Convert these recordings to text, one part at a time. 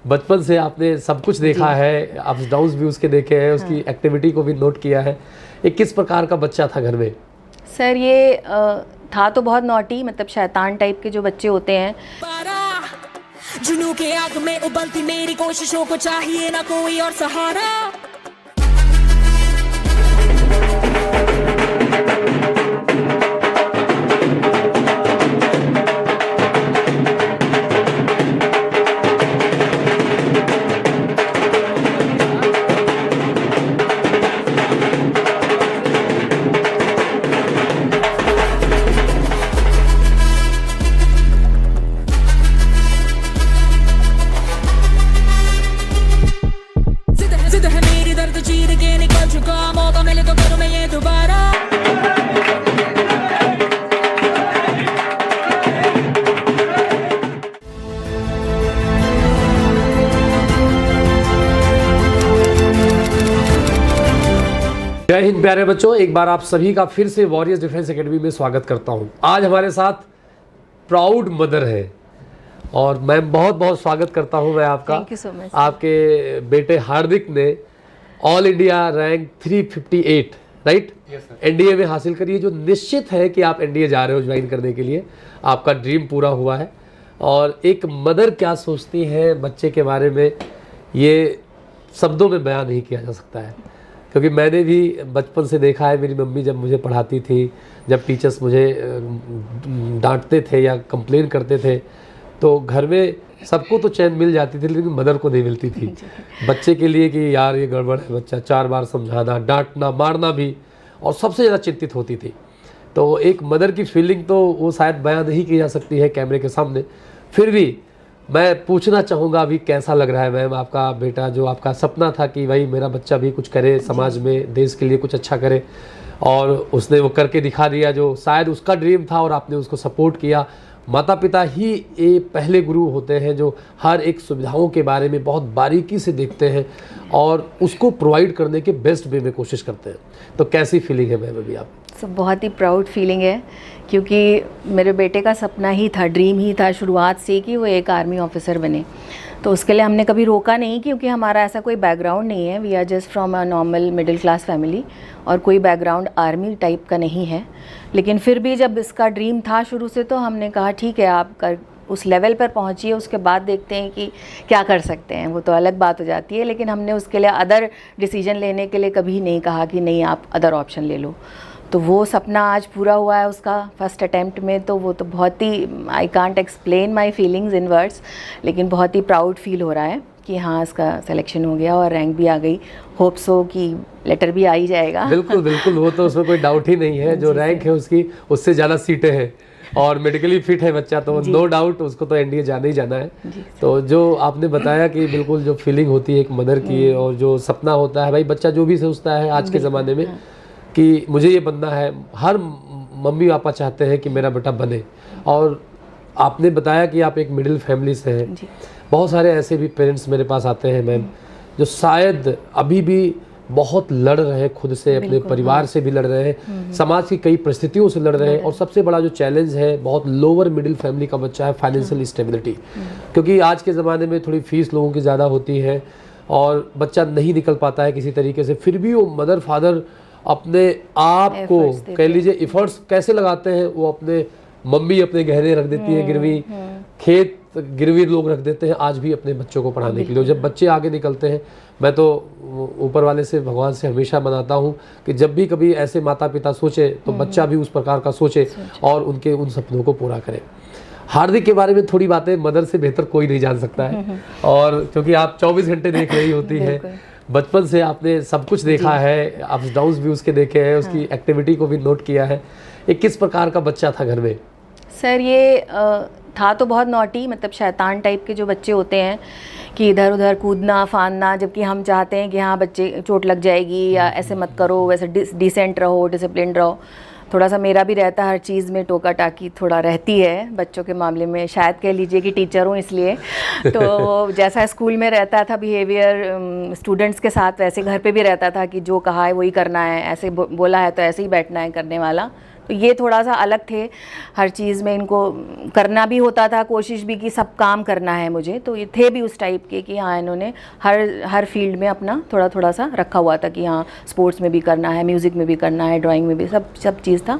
बचपन से आपने सब कुछ देखा है, अप्स डाउन्स भी उसके देखे हैं, उसकी एक्टिविटी को भी नोट किया है। ये किस प्रकार का बच्चा था घर में? सर ये था तो बहुत नॉटी, मतलब शैतान टाइप के जो बच्चे होते हैं। जुनू के आग में उबलती मेरी कोशिशों को चाहिए ना कोई और सहारा। जय हिंद प्यारे बच्चों, एक बार आप सभी का फिर से वॉरियर्स डिफेंस एकेडमी में स्वागत करता हूं। आज हमारे साथ प्राउड मदर है और मैं बहुत बहुत स्वागत करता हूं मैं आपका। Thank you so much. आपके बेटे हार्दिक ने all India rank 358 right NDA में हासिल करी है, जो निश्चित है कि आप एनडीए जा रहे हो ज्वाइन करने के लिए। आपका ड्रीम पूरा हुआ है। और एक मदर क्या सोचती है बच्चे के बारे में, ये शब्दों में बयान नहीं किया जा सकता है। क्योंकि मैंने भी बचपन से देखा है, मेरी मम्मी जब मुझे पढ़ाती थी, जब टीचर्स मुझे डांटते थे या कंप्लेन करते थे, तो घर में सबको तो चैन मिल जाती थी, लेकिन मदर को नहीं मिलती थी बच्चे के लिए कि यार ये गड़बड़ है, बच्चा 4 बार समझाना, डांटना, मारना भी, और सबसे ज़्यादा चिंतित होती थी। तो एक मदर की फीलिंग तो वो शायद बयान नहीं की जा सकती है कैमरे के सामने। फिर भी मैं पूछना चाहूँगा अभी कैसा लग रहा है मैम आपका बेटा, जो आपका सपना था कि भाई मेरा बच्चा भी कुछ करे समाज में, देश के लिए कुछ अच्छा करे, और उसने वो करके दिखा दिया जो शायद उसका ड्रीम था और आपने उसको सपोर्ट किया। माता पिता ही ये पहले गुरु होते हैं जो हर एक सुविधाओं के बारे में बहुत बारीकी से देखते हैं और उसको प्रोवाइड करने के बेस्ट वे में कोशिश करते हैं। तो कैसी फीलिंग है मैम अभी आप? सब बहुत ही प्राउड फीलिंग है, क्योंकि मेरे बेटे का सपना ही था, ड्रीम ही था शुरुआत से कि वो एक आर्मी ऑफिसर बने। तो उसके लिए हमने कभी रोका नहीं, क्योंकि हमारा ऐसा कोई बैकग्राउंड नहीं है। We are just from a normal middle class family, और कोई बैकग्राउंड आर्मी टाइप का नहीं है। लेकिन फिर भी जब इसका ड्रीम था शुरू से, तो हमने कहा ठीक है, आप कर उस लेवल पर पहुंचिए, उसके बाद देखते हैं कि क्या कर सकते हैं। वो तो अलग बात हो जाती है, लेकिन हमने उसके लिए अदर डिसीजन लेने के लिए कभी नहीं कहा कि नहीं आप अदर ऑप्शन ले लो। तो वो सपना आज पूरा हुआ है उसका फर्स्ट अटेम्प्ट में। तो वो तो बहुत ही, I can't explain my feelings in words, लेकिन बहुत ही प्राउड फील हो रहा है कि हाँ इसका सिलेक्शन हो गया और रैंक भी आ गई। होप सो कि लेटर भी आ ही जाएगा। बिल्कुल बिल्कुल, वो तो उसमें कोई डाउट ही नहीं है। जो रैंक है उसकी, उससे ज़्यादा सीटें हैं और मेडिकली फिट है बच्चा, तो नो डाउट उसको तो एनडीए जाना ही जाना है। तो जो आपने बताया कि बिल्कुल जो फीलिंग होती है एक मदर की, और जो सपना होता है भाई, बच्चा जो भी सोचता है आज के ज़माने में कि मुझे ये बनना है, हर मम्मी पापा चाहते हैं कि मेरा बेटा बने। और आपने बताया कि आप एक मिडिल फैमिली से हैं। बहुत सारे ऐसे भी पेरेंट्स मेरे पास आते हैं मैम, जो शायद अभी भी बहुत लड़ रहे हैं खुद से, अपने परिवार से भी लड़ रहे हैं, समाज की कई परिस्थितियों से लड़ रहे हैं। और सबसे बड़ा जो चैलेंज है बहुत लोअर मिडिल फैमिली का बच्चा है, फाइनेंशियल स्टेबिलिटी। क्योंकि आज के ज़माने में थोड़ी फीस लोगों की ज़्यादा होती है और बच्चा नहीं निकल पाता है किसी तरीके से। फिर भी वो मदर फादर अपने आप को कह लीजिए एफर्ट्स कैसे लगाते हैं। वो अपने मम्मी अपने गहने रख देती है गिरवी, खेत गिरवी लोग रख देते हैं आज भी अपने बच्चों को पढ़ाने के लिए। जब बच्चे आगे निकलते हैं, मैं तो ऊपर वाले से, भगवान से हमेशा मनाता हूँ कि जब भी कभी ऐसे माता पिता सोचे तो बच्चा भी उस प्रकार का सोचे और उनके उन सपनों को पूरा करे। हार्दिक के बारे में थोड़ी बातें मदर से बेहतर कोई नहीं जान सकता है, और क्योंकि आप 24 घंटे देख रही होती है, बचपन से आपने सब कुछ देखा है, अप्स डाउन्स भी उसके देखे हैं, उसकी एक्टिविटी को भी नोट किया है। ये किस प्रकार का बच्चा था घर में? सर ये था तो बहुत नॉटी, मतलब शैतान टाइप के जो बच्चे होते हैं कि इधर उधर कूदना फांदना, जबकि हम चाहते हैं कि हाँ बच्चे चोट लग जाएगी या ऐसे मत करो, वैसे डिसेंट रहो, डिसिप्लिन रहो। थोड़ा सा मेरा भी रहता है, हर चीज़ में टोका टाकी थोड़ा रहती है बच्चों के मामले में। शायद कह लीजिए कि टीचर हूँ इसलिए। तो जैसा स्कूल में रहता था बिहेवियर स्टूडेंट्स के साथ, वैसे घर पे भी रहता था कि जो कहा है वही करना है, ऐसे बोला है तो ऐसे ही बैठना है करने वाला। तो ये थोड़ा सा अलग थे, हर चीज़ में इनको करना भी होता था, कोशिश भी कि सब काम करना है मुझे, तो ये थे भी उस टाइप के कि हाँ इन्होंने हर फील्ड में अपना थोड़ा थोड़ा सा रखा हुआ था कि हाँ स्पोर्ट्स में भी करना है, म्यूज़िक में भी करना है, ड्राइंग में भी, सब चीज़ था।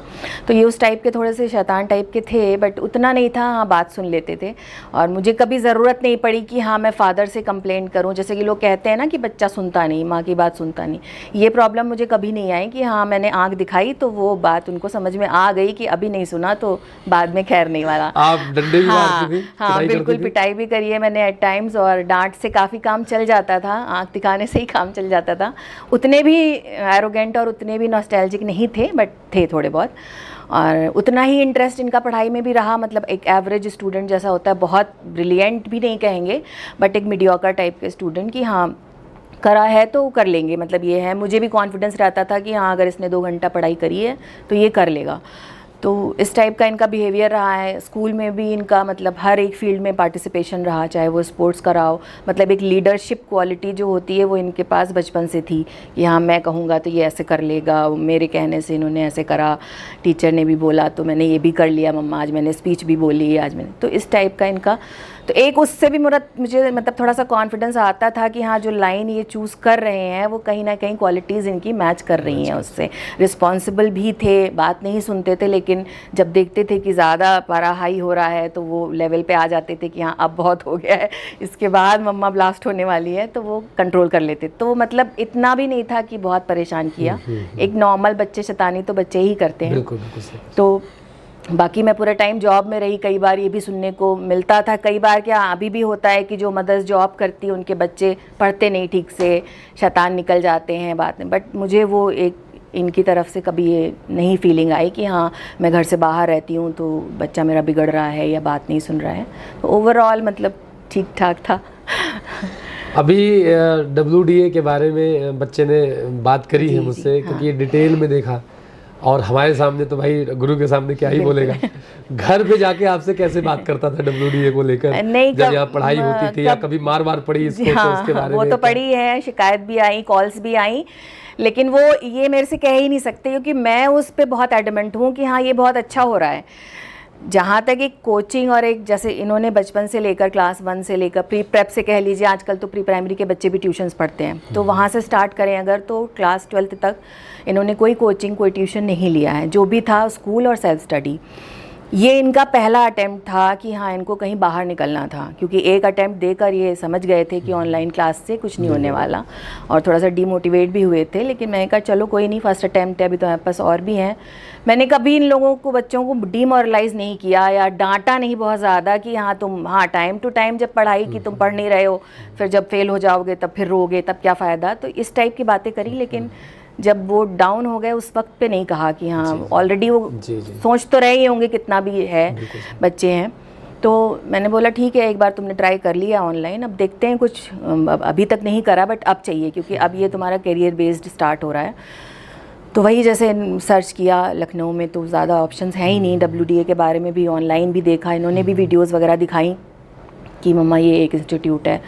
तो ये उस टाइप के थोड़े से शैतान टाइप के थे, बट उतना नहीं था, हाँ बात सुन लेते थे। और मुझे कभी ज़रूरत नहीं पड़ी कि हाँ मैं फ़ादर से कंप्लेंट करूँ, जैसे कि लोग कहते हैं ना कि बच्चा सुनता नहीं, माँ की बात सुनता नहीं, ये प्रॉब्लम मुझे कभी नहीं आई कि हाँ मैंने आँख दिखाई तो वो बात उनको समझ में आ गई कि अभी नहीं सुना तो बाद में खैर नहीं वाला। आप डंडे भी मारती थी, हाँ पिटाई बिल्कुल, करती थी? पिटाई भी करी है मैंने एट टाइम्स, और डांट से काफ़ी काम चल जाता था, आँख दिखाने से ही काम चल जाता था। उतने भी एरोगेंट और उतने भी नॉस्टैल्जिक नहीं थे, बट थे थोड़े बहुत। और उतना ही इंटरेस्ट इनका पढ़ाई में भी रहा, मतलब एक एवरेज स्टूडेंट जैसा होता है, बहुत ब्रिलियंट भी नहीं कहेंगे बट एक मीडियोकर टाइप के स्टूडेंट की हाँ करा है तो कर लेंगे, मतलब ये है। मुझे भी कॉन्फिडेंस रहता था कि हाँ अगर इसने 2 घंटा पढ़ाई करी है तो ये कर लेगा। तो इस टाइप का इनका बिहेवियर रहा है। स्कूल में भी इनका मतलब हर एक फील्ड में पार्टिसिपेशन रहा, चाहे वो स्पोर्ट्स का रहा हो, मतलब एक लीडरशिप क्वालिटी जो होती है वो इनके पास बचपन से थी कि हाँ मैं कहूँगा तो ये ऐसे कर लेगा, मेरे कहने से इन्होंने ऐसे करा, टीचर ने भी बोला तो मैंने ये भी कर लिया, मम्मा आज मैंने स्पीच भी बोली, आज मैंने, तो इस टाइप का इनका। तो एक उससे भी मुझे मतलब थोड़ा सा कॉन्फिडेंस आता था कि हाँ जो लाइन ये चूज़ कर रहे हैं वो कहीं ना कहीं क्वालिटीज़ इनकी मैच कर रही हैं उससे। रिस्पॉन्सिबल भी थे, बात नहीं सुनते थे, लेकिन जब देखते थे कि ज़्यादा पारा हाई हो रहा है तो वो लेवल पे आ जाते थे कि हाँ अब बहुत हो गया है, इसके बाद मम्मा ब्लास्ट होने वाली है, तो वो कंट्रोल कर लेते। तो मतलब इतना भी नहीं था कि बहुत परेशान किया। एक नॉर्मल बच्चे शैतानी तो बच्चे ही करते हैं। बिल्कुल बिल्कुल सही। तो बाकी मैं पूरा टाइम जॉब में रही, कई बार ये भी सुनने को मिलता था, कई बार क्या अभी भी होता है कि जो मदर्स जॉब करती है उनके बच्चे पढ़ते नहीं ठीक से, शैतान निकल जाते हैं बात में, बट मुझे वो एक इनकी तरफ से कभी ये नहीं फीलिंग आई कि हाँ मैं घर से बाहर रहती हूँ तो बच्चा मेरा बिगड़ रहा है या बात नहीं सुन रहा है। तो ओवरऑल मतलब ठीक ठाक था। अभी WDA के बारे में बच्चे ने बात करी है मुझसे, क्योंकि डिटेल में देखा, और हमारे सामने तो भाई गुरु के सामने क्या ही बोलेगा। घर पे जाके आपसे कैसे बात करता था WDA को लेकर? नहीं, जब यहाँ पढ़ाई होती थी या कभी मार पड़ी इसको? हाँ, तो उसके बारे वो में तो पड़ी है, शिकायत भी आई, कॉल्स भी आई, लेकिन वो ये मेरे से कह ही नहीं सकते क्योंकि मैं उस पर बहुत एडमेंट हूँ कि हाँ ये बहुत अच्छा हो रहा है। जहाँ तक एक कोचिंग और एक जैसे इन्होंने बचपन से लेकर क्लास 1 से लेकर प्री प्रेप से कह लीजिए, आजकल तो प्री प्राइमरी के बच्चे भी ट्यूशन्स पढ़ते हैं, तो वहाँ से स्टार्ट करें अगर तो क्लास 12th तक इन्होंने कोई कोचिंग कोई ट्यूशन नहीं लिया है, जो भी था स्कूल और सेल्फ स्टडी। ये इनका पहला अटेम्प्ट था कि हाँ इनको कहीं बाहर निकलना था, क्योंकि एक अटेम्प्ट देकर ये समझ गए थे कि ऑनलाइन क्लास से कुछ नहीं होने वाला, और थोड़ा सा डीमोटिवेट भी हुए थे। लेकिन मैंने कहा चलो कोई नहीं, फर्स्ट अटेम्प्ट है, अभी तो हमारे पास और भी हैं। मैंने कभी इन लोगों को, बच्चों को डीमोरलाइज नहीं किया या डांटा नहीं बहुत ज़्यादा कि हाँ तुम हाँ टाइम टू टाइम जब पढ़ाई की तुम पढ़ नहीं रहे हो, फिर जब फेल हो जाओगे तब फिर रोगे, तब क्या फ़ायदा, तो इस टाइप की बातें करी। लेकिन जब वो डाउन हो गए उस वक्त पे नहीं कहा कि हाँ, ऑलरेडी वो सोच तो रहे ही होंगे कितना भी है बच्चे हैं। तो मैंने बोला ठीक है, एक बार तुमने ट्राई कर लिया ऑनलाइन, अब देखते हैं कुछ, अभी तक नहीं करा बट अब चाहिए, क्योंकि अब ये तुम्हारा करियर बेस्ड स्टार्ट हो रहा है। तो वही जैसे सर्च किया लखनऊ में तो ज़्यादा ऑप्शंस हैं ही नहीं, WDA के बारे में भी ऑनलाइन भी देखा, इन्होंने भी वीडियोज़ वगैरह दिखाई कि मम्मा ये एक इंस्टीट्यूट है,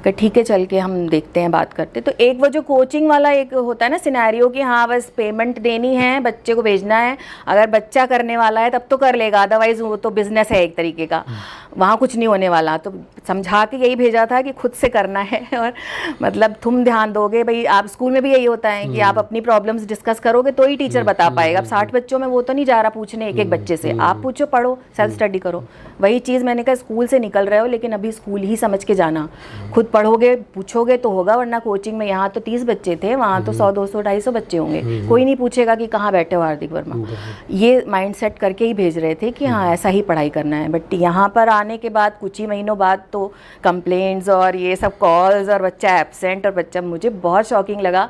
कि ठीक है चल के हम देखते हैं, बात करते। तो एक वो जो कोचिंग वाला एक होता है ना सिनेरियो कि हाँ बस पेमेंट देनी है, बच्चे को भेजना है, अगर बच्चा करने वाला है तब तो कर लेगा, अदरवाइज़ वो तो बिज़नेस है एक तरीके का, वहाँ कुछ नहीं होने वाला। तो समझा के यही भेजा था कि खुद से करना है, और मतलब तुम ध्यान दोगे भाई। आप स्कूल में भी यही होता है कि आप अपनी प्रॉब्लम्स डिस्कस करोगे तो ही टीचर बता पाएगा। अब 60 बच्चों में वो तो नहीं जा रहा पूछने एक एक बच्चे से, आप पूछो, पढ़ो, सेल्फ स्टडी करो। वही चीज़ मैंने कहा, स्कूल से निकल रहे हो लेकिन अभी स्कूल ही समझ के जाना, खुद पढ़ोगे पूछोगे तो होगा, वरना कोचिंग में यहाँ तो 30 बच्चे थे, वहाँ तो 100 200 250 बच्चे होंगे, कोई नहीं पूछेगा कि कहाँ बैठे हो हार्दिक वर्मा। ये माइंड सेट करके ही भेज रहे थे कि हाँ ऐसा ही पढ़ाई करना है। बट यहाँ पर आने के बाद कुछ ही महीनों बाद तो कंप्लेंट्स और ये सब कॉल्स और बच्चा एब्सेंट, और बच्चा, मुझे बहुत शॉकिंग लगा,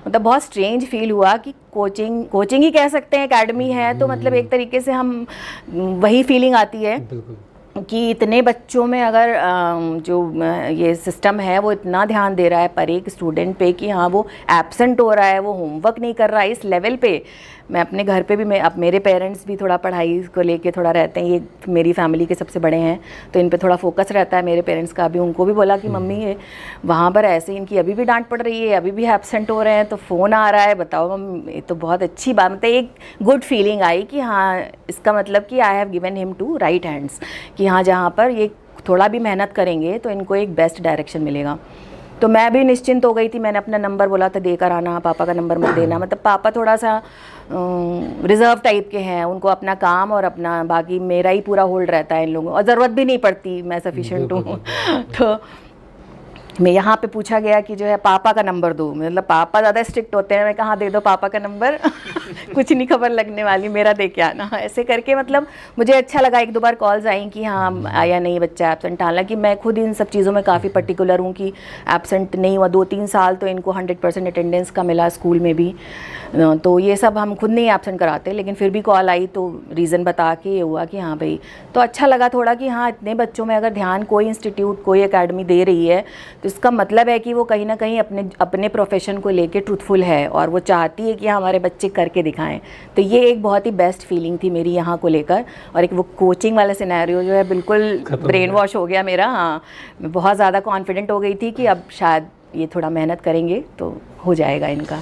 मतलब बहुत स्ट्रेंज फील हुआ कि कोचिंग ही कह सकते हैं, एकेडमी है तो मतलब एक तरीके से हम वही फीलिंग आती है कि इतने बच्चों में अगर जो ये सिस्टम है वो इतना ध्यान दे रहा है पर एक स्टूडेंट पे कि हाँ वो एब्सेंट हो रहा है, वो होमवर्क नहीं कर रहा है, इस लेवल पे मैं अपने घर पे भी मैं अब मेरे पेरेंट्स भी थोड़ा पढ़ाई को लेके थोड़ा रहते हैं, ये मेरी फैमिली के सबसे बड़े हैं तो इन पे थोड़ा फोकस रहता है मेरे पेरेंट्स का भी। उनको भी बोला कि मम्मी ये वहाँ पर ऐसे इनकी अभी भी डांट पड़ रही है, अभी भी एब्सेंट हो रहे हैं, तो फ़ोन आ रहा है, बताओ मम्मी। ये तो बहुत अच्छी बात, मतलब एक गुड फीलिंग आई कि हाँ इसका मतलब कि I have given him two right hands, कि हाँ जहाँ पर ये थोड़ा भी मेहनत करेंगे तो इनको एक बेस्ट डायरेक्शन मिलेगा। तो मैं भी निश्चिंत हो गई थी। मैंने अपना नंबर बोला था देकर आना, पापा का नंबर मत देना। मतलब पापा थोड़ा सा रिजर्व टाइप के हैं, उनको अपना काम और अपना बाकी मेरा ही पूरा होल्ड रहता है इन लोगों, और ज़रूरत भी नहीं पड़ती, मैं सफिशेंट हूँ। तो मैं यहाँ पे पूछा गया कि जो है पापा का नंबर दो, मतलब पापा ज़्यादा स्ट्रिक्ट होते हैं। मैं कहा दे दो पापा का नंबर कुछ नहीं खबर लगने वाली, मेरा दे के आना। ऐसे करके मतलब मुझे अच्छा लगा। 1-2 बार कॉल्स आई कि हाँ आया नहीं बच्चा एब्सेंट। हालांकि मैं खुद इन सब चीज़ों में काफ़ी पर्टिकुलर हूँ कि एब्सेंट नहीं हुआ। 2-3 साल तो इनको 100% अटेंडेंस का मिला स्कूल में भी, तो ये सब हम खुद नहीं एब्सेंट कराते, लेकिन फिर भी कॉल आई तो रीज़न बता के ये हुआ कि हाँ भाई। तो अच्छा लगा थोड़ा कि हाँ इतने बच्चों में अगर ध्यान कोई इंस्टीट्यूट कोई एकेडमी दे रही है तो इसका मतलब है कि वो कहीं ना कहीं अपने प्रोफेशन को लेके ट्रूथफुल है और वो चाहती है कि हमारे बच्चे करके दिखाएं। तो ये एक बहुत ही बेस्ट फीलिंग थी मेरी यहाँ को लेकर। और एक वो कोचिंग वाला सिनेरियो जो है बिल्कुल ब्रेन वॉश हो गया मेरा। हाँ मैं बहुत ज़्यादा कॉन्फिडेंट हो गई थी कि अब शायद ये थोड़ा मेहनत करेंगे तो हो जाएगा इनका।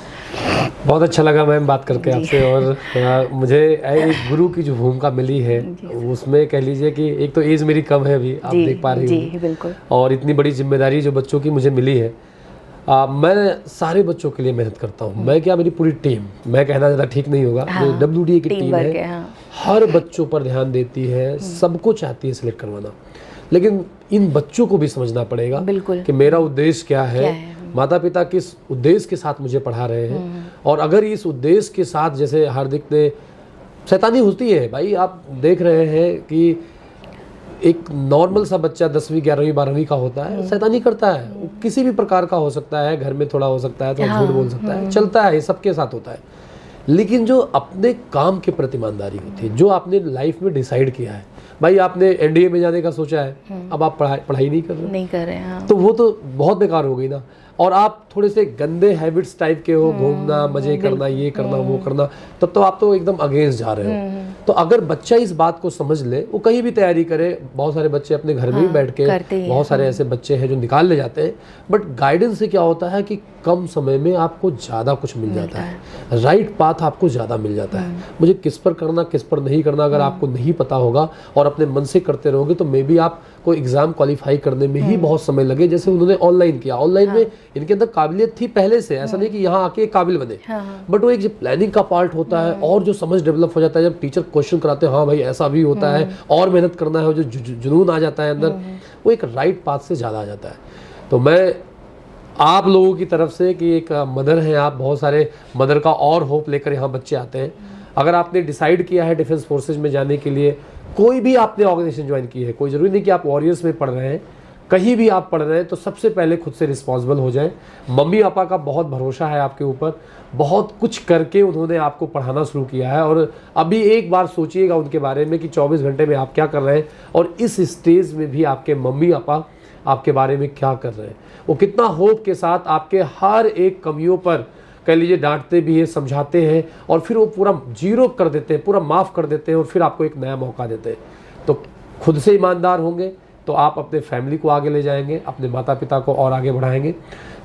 बहुत अच्छा लगा मैम बात करके आपसे। और मुझे एक गुरु की जो भूमिका मिली है उसमें कह लीजिए कि एक तो एज मेरी कम है अभी, आप देख पा रही हैं, बिल्कुल, और इतनी बड़ी जिम्मेदारी जो बच्चों की मुझे मिली है। मैं सारे बच्चों के लिए मेहनत करता हूँ। मैं क्या, मेरी पूरी टीम, मैं कहना ज़्यादा ठीक नहीं होगा, जो WDA की टीम है हर बच्चों पर ध्यान देती है, सबको चाहती है सिलेक्ट करवाना। लेकिन इन बच्चों को भी समझना पड़ेगा कि मेरा उद्देश्य क्या है, माता पिता किस उद्देश्य के साथ मुझे पढ़ा रहे हैं। और अगर इस उद्देश्य के साथ, जैसे हार्दिक ने, शैतानी होती है भाई, आप देख रहे हैं कि एक नॉर्मल सा बच्चा 10वीं 11वीं 12वीं का होता है, शैतानी करता है, वो किसी भी प्रकार का हो सकता है, घर में थोड़ा हो सकता है, थोड़ा झूठ बोल सकता है, चलता है, ये सबके साथ होता है। लेकिन जो अपने काम के प्रति ईमानदारी होती है, जो आपने लाइफ में डिसाइड किया है, भाई आपने NDA में जाने का सोचा है, अब आप पढ़ाई नहीं कर रहे हैं, तो वो तो बहुत बेकार हो गई ना। और आप थोड़े से गंदे हैबिट्स टाइप के हो, घूमना, मजे करना, ये करना, वो करना, तब तो आप तो एकदम अगेंस्ट जा रहे हो। तो अगर बच्चा इस बात को समझ ले, वो कहीं भी तैयारी करे, बहुत सारे बच्चे अपने घर में भी बैठ के, बहुत सारे ऐसे बच्चे हैं जो निकाल ले जाते हैं, बट गाइडेंस से क्या होता है कि कम समय में आपको ज़्यादा कुछ मिल जाता है, राइट पाथ आपको ज़्यादा मिल जाता है। मुझे किस पर करना किस पर नहीं करना अगर आपको नहीं पता होगा और अपने मन से करते रहोगे तो मे बी आपको एग्ज़ाम क्वालिफाई करने में ही बहुत समय लगे। जैसे उन्होंने ऑनलाइन किया, ऑनलाइन में इनके अंदर काबिलियत थी पहले से, ऐसा नहीं कि यहाँ आके काबिल बने, बट वो एक जो प्लानिंग का पार्ट होता है और जो समझ डेवलप हो जाता है, जब टीचर क्वेश्चन कराते हैं, हाँ भाई ऐसा भी होता है और मेहनत करना है, जो जुनून आ जाता है अंदर, वो एक राइट पाथ से ज़्यादा आ जाता है। तो मैं आप लोगों की तरफ से कि एक मदर हैं आप, बहुत सारे मदर का और होप लेकर यहाँ बच्चे आते हैं। अगर आपने डिसाइड किया है डिफेंस फोर्सेज में जाने के लिए, कोई भी आपने ऑर्गेनाइजेशन ज्वाइन की है, कोई ज़रूरी नहीं कि आप वॉरियर्स में पढ़ रहे हैं, कहीं भी आप पढ़ रहे हैं, तो सबसे पहले खुद से रिस्पॉन्सिबल हो जाए। मम्मी पापा का बहुत भरोसा है आपके ऊपर, बहुत कुछ करके उन्होंने आपको पढ़ाना शुरू किया है। और अभी एक बार सोचिएगा उनके बारे में कि 24 घंटे में आप क्या कर रहे हैं और इस स्टेज में भी आपके मम्मी पापा आपके बारे में क्या कर रहे हैं। वो कितना होप के साथ आपके हर एक कमियों पर कह लीजिए डांटते भी हैं, समझाते हैं, और फिर वो पूरा जीरो कर देते हैं, पूरा माफ़ कर देते हैं, और फिर आपको एक नया मौका देते हैं। तो खुद से ईमानदार होंगे तो आप अपने फैमिली को आगे ले जाएंगे, अपने माता पिता को और आगे बढ़ाएंगे।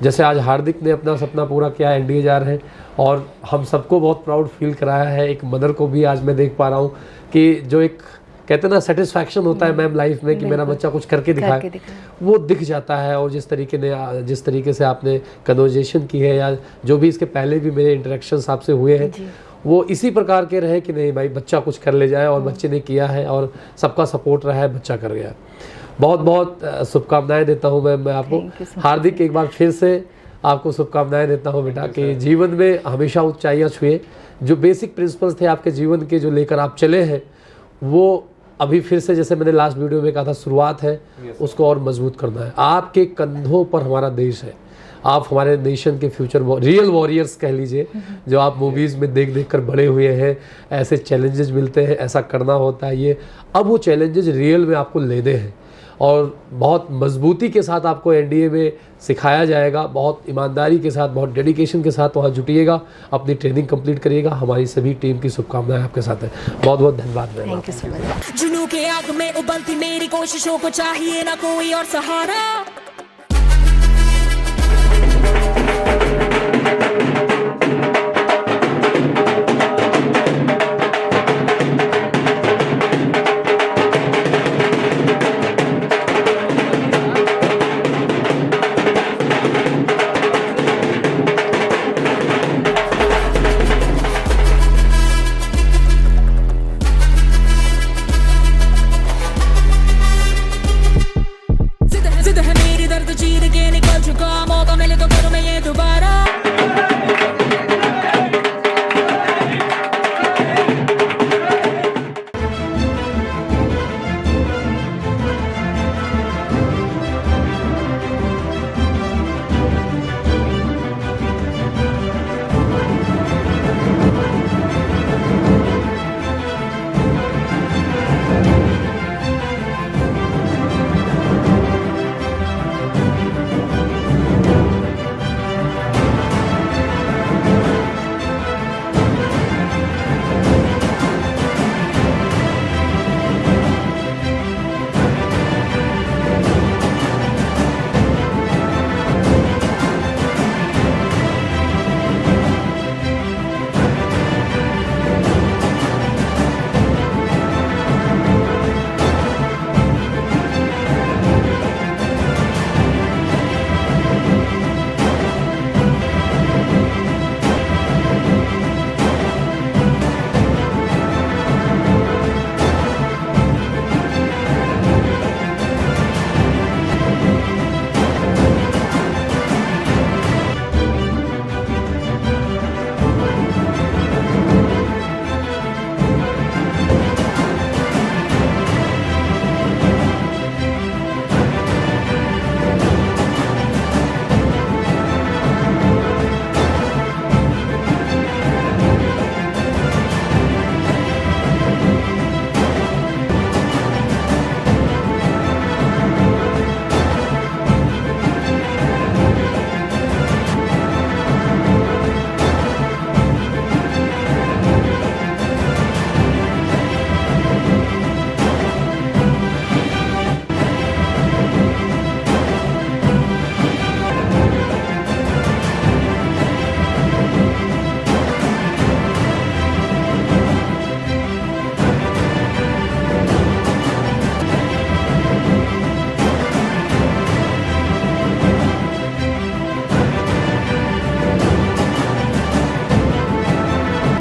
जैसे आज हार्दिक ने अपना सपना पूरा किया, NDA जा रहे हैं, और हम सबको बहुत प्राउड फील कराया है। एक मदर को भी आज मैं देख पा रहा हूँ कि जो एक कहते हैं ना सेटिस्फैक्शन होता है मैम लाइफ में कि मेरा बच्चा कुछ करके दिखाए, वो दिख जाता है। और जिस तरीके से आपने कन्वर्जेशन की है, या जो भी इसके पहले भी मेरे इंटरेक्शंस आपसे हुए हैं, वो इसी प्रकार के रहे कि नहीं भाई बच्चा कुछ कर ले जाए, और बच्चे ने किया है और सबका सपोर्ट रहा है, बच्चा कर गया। बहुत बहुत शुभकामनाएं देता हूँ मैं आपको। हार्दिक, एक बार फिर से आपको शुभकामनाएं देता हूँ बेटा कि जीवन में हमेशा ऊंचाइयाँ छुए। जो बेसिक प्रिंसिपल्स थे आपके जीवन के, जो लेकर आप चले हैं, वो अभी फिर से, जैसे मैंने लास्ट वीडियो में कहा था, शुरुआत है, उसको और मजबूत करना है। आपके कंधों पर हमारा देश है, आप हमारे नेशन के फ्यूचर रियल वॉरियर्स कह लीजिए, जो आप मूवीज़ में देख देख कर बड़े हुए हैं। ऐसे चैलेंजेस मिलते हैं, ऐसा करना होता है, ये अब वो चैलेंजेस रियल में आपको लेने हैं। और बहुत मजबूती के साथ आपको एनडीए में सिखाया जाएगा। बहुत ईमानदारी के साथ, बहुत डेडिकेशन के साथ वहाँ जुटिएगा, अपनी ट्रेनिंग कंप्लीट करिएगा। हमारी सभी टीम की शुभकामनाएं आपके साथ है। बहुत बहुत धन्यवाद ma'am. Thank you so much. जुनून के आग में उबलती मेरी कोशिशों को चाहिए ना कोई और सहारा।